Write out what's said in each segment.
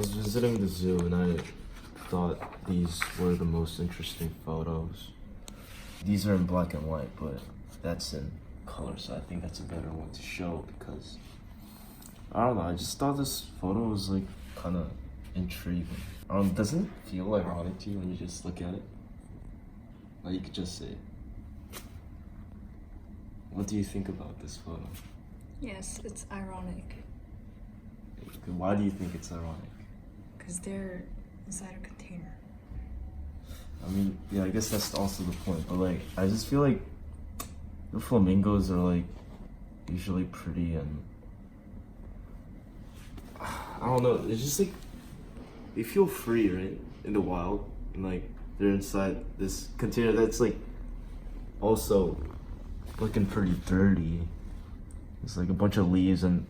was visiting the zoo and I thought these were the most interesting photos. These are in black and white, but that's in color, so I think that's a better one to show because I don't know. I just thought this photo was like kind of intriguing. Doesn't it feel ironic to you when you just look at it? Like you could just say, what do you think about this photo? Yes, it's ironic. Why do you think it's ironic? Because they're inside a container. I mean, yeah, I guess that's also the point. But like, I just feel like the flamingos are like usually pretty and I don't know. It's just like they feel free, right, in the wild, and like they're inside this container that's like also looking pretty dirty. It's like a bunch of leaves and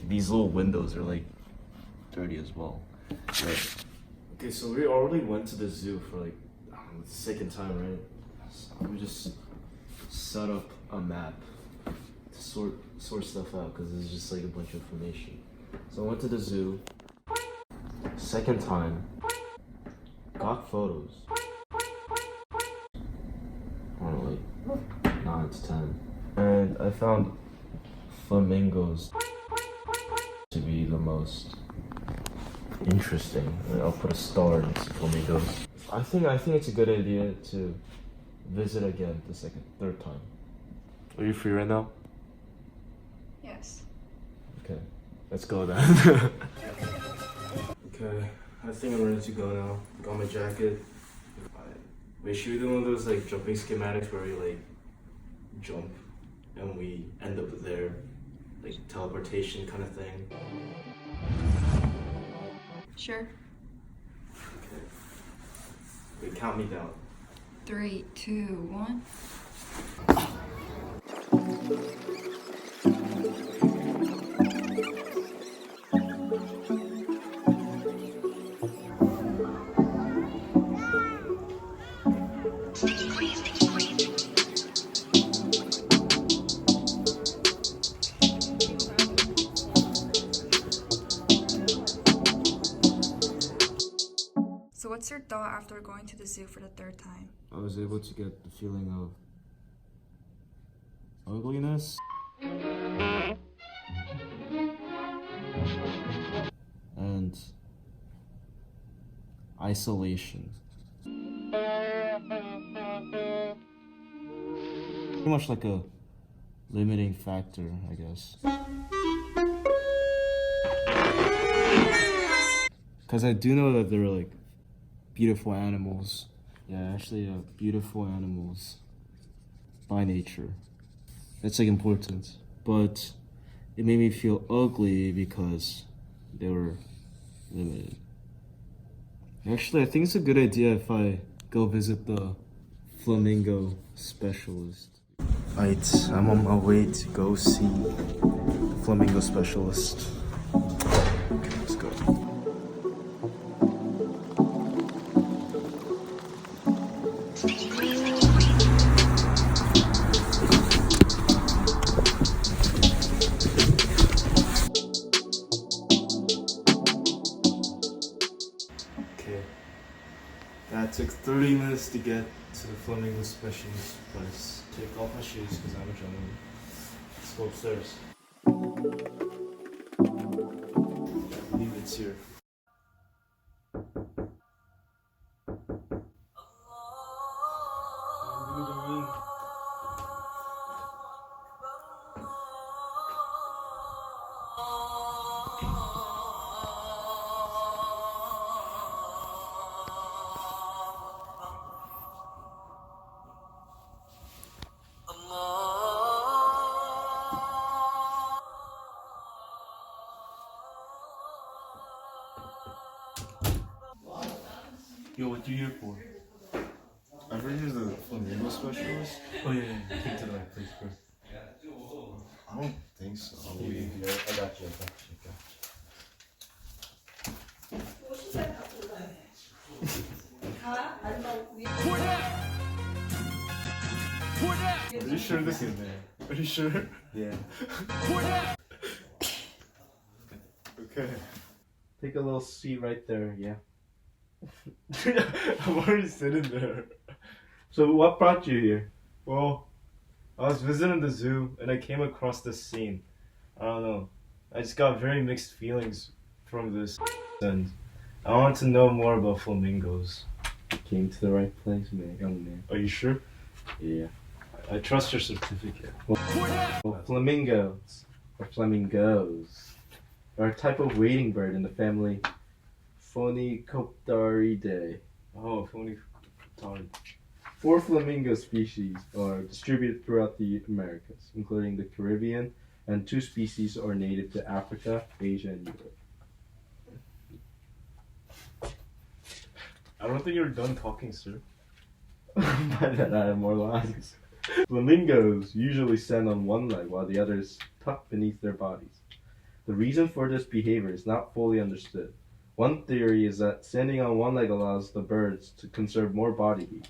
these little windows are like dirty as well. Right. Okay, so we already went to the zoo for like the second time, right? So we just set up a map to sort stuff out because it's just like a bunch of information. So I went to the zoo, second time, got photos. I don't know, like 9 to 10. And I found flamingos to be the most interesting. I'll put a star next to flamingos. I think it's a good idea to visit again the third time. Are you free right now? Yes. Okay, let's go then. Okay, I think I'm ready to go now. Got my jacket. Wait, should we do one of those like jumping schematics where we like jump and we end up there, like teleportation kind of thing? Sure. Okay. Wait, count me down. 3, 2, 1. So what's your thought after going to the zoo for the third time? I was able to get the feeling of ugliness and isolation. Pretty much like a limiting factor, I guess. Because I do know that they're like beautiful animals. Yeah, actually, beautiful animals by nature. That's like important. But it made me feel ugly because they were limited. Actually, I think it's a good idea if I go visit the flamingo specialist. Right, I'm on my way to go see the flamingo specialist. Okay, let's go. That took 30 minutes to get to the flamingo specialist place. Take off my shoes because I'm a gentleman. Let's go upstairs. I believe it's here. Yo, what are you here for? I heard you're the flamingo specialist. Oh yeah, you came to the right place, bro. I don't think so. I got you. Are you sure this is there? Are you sure? Yeah. Okay. Take a little seat right there, yeah. I'm already sitting there. So what brought you here? Well, I was visiting the zoo and I came across this scene. I don't know. I just got very mixed feelings from this, and I want to know more about flamingos. You came to the right place, man, young man. Are you sure? Yeah. I trust your certificate. Well, flamingos are a type of wading bird in the family Phoenicopteridae. Oh, Phoenicopteridae. 4 flamingo species are distributed throughout the Americas, including the Caribbean, and 2 species are native to Africa, Asia, and Europe. I don't think you're done talking, sir. By that, I have more lines. Flamingos usually stand on one leg while the other is tucked beneath their bodies. The reason for this behavior is not fully understood. One theory is that standing on one leg allows the birds to conserve more body heat,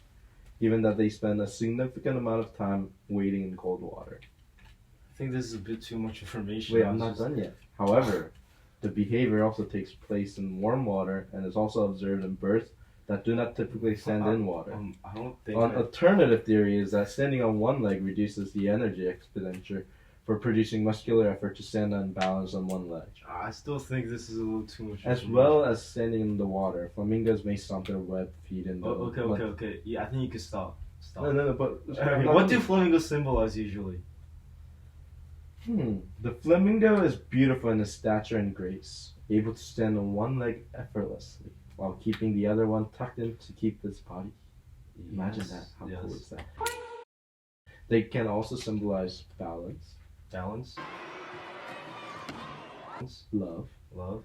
given that they spend a significant amount of time wading in cold water. I think this is a bit too much information. Wait, I'm not done yet. However, the behavior also takes place in warm water and is also observed in birds that do not typically stand in water. I don't think. An alternative theory is that standing on one leg reduces the energy expenditure for producing muscular effort to stand and balance on one leg. I still think this is a little too much. As well as standing in the water, flamingos may stomp their webbed feet in the Okay. Yeah, I think you can stop. No, but What do flamingos symbolize usually? The flamingo is beautiful in its stature and grace, able to stand on one leg effortlessly, while keeping the other one tucked in to keep its body. Imagine that. How cool is that? They can also symbolize balance. Balance. Love. Love.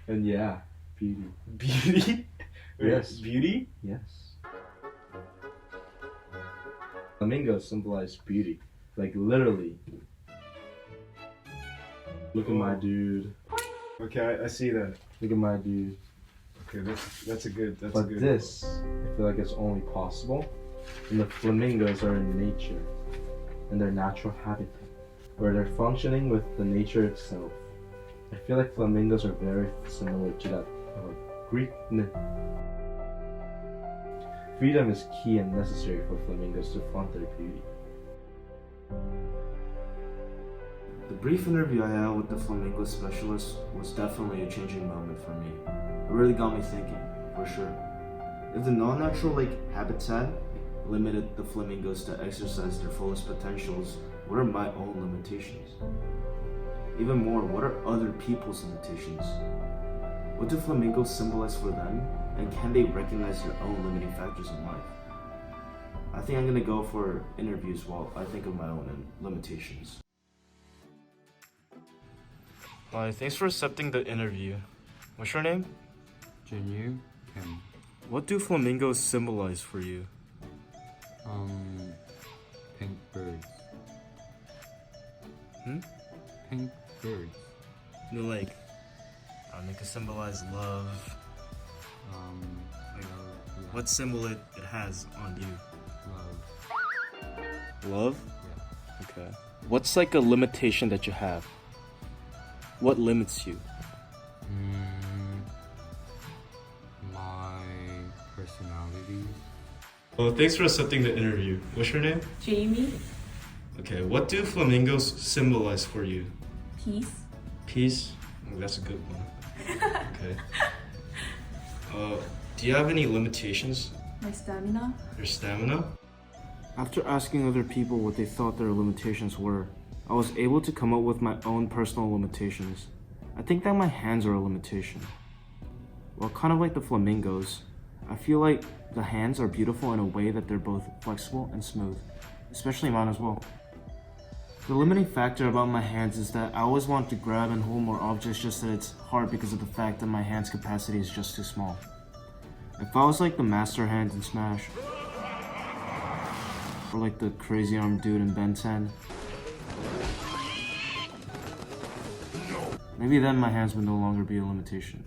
And yeah, beauty. Beauty? Yes. Beauty? Yes. Flamingos symbolize beauty. Like literally. Look at my dude. Okay, I see that. Look at my dude. Okay, that's a good. But this, I feel like it's only possible when the flamingos are in nature, in their natural habitat, where they're functioning with the nature itself. I feel like flamingos are very similar to that Greek myth. Freedom is key and necessary for flamingos to flaunt their beauty. The brief interview I had with the flamingo specialist was definitely a changing moment for me. It really got me thinking, for sure. If the non-natural lake habitat limited the flamingos to exercise their fullest potentials, what are my own limitations? Even more, what are other people's limitations? What do flamingos symbolize for them, and can they recognize their own limiting factors in life? I think I'm gonna go for interviews while I think of my own limitations. Hi, thanks for accepting the interview. What's your name? Jinyu Kim. What do flamingos symbolize for you? Pink birds. Pink birds. No, like, they can symbolize love. What symbol it has on you? Love. Love? Yeah. Okay. What's like a limitation that you have? What limits you? My personality. Well, thanks for accepting the interview. What's your name? Jamie, Okay, what do flamingos symbolize for you? peace. Peace? Oh, that's a good one. Okay. Do you have any limitations? My stamina. Your stamina? After asking other people what they thought their limitations were, I was able to come up with my own personal limitations. I think that my hands are a limitation. Well, kind of like the flamingos, I feel like the hands are beautiful in a way that they're both flexible and smooth, especially mine as well. The limiting factor about my hands is that I always want to grab and hold more objects, just that it's hard because of the fact that my hand's capacity is just too small. If I was like the master hand in Smash, or like the crazy arm dude in Ben 10, maybe then my hands would no longer be a limitation.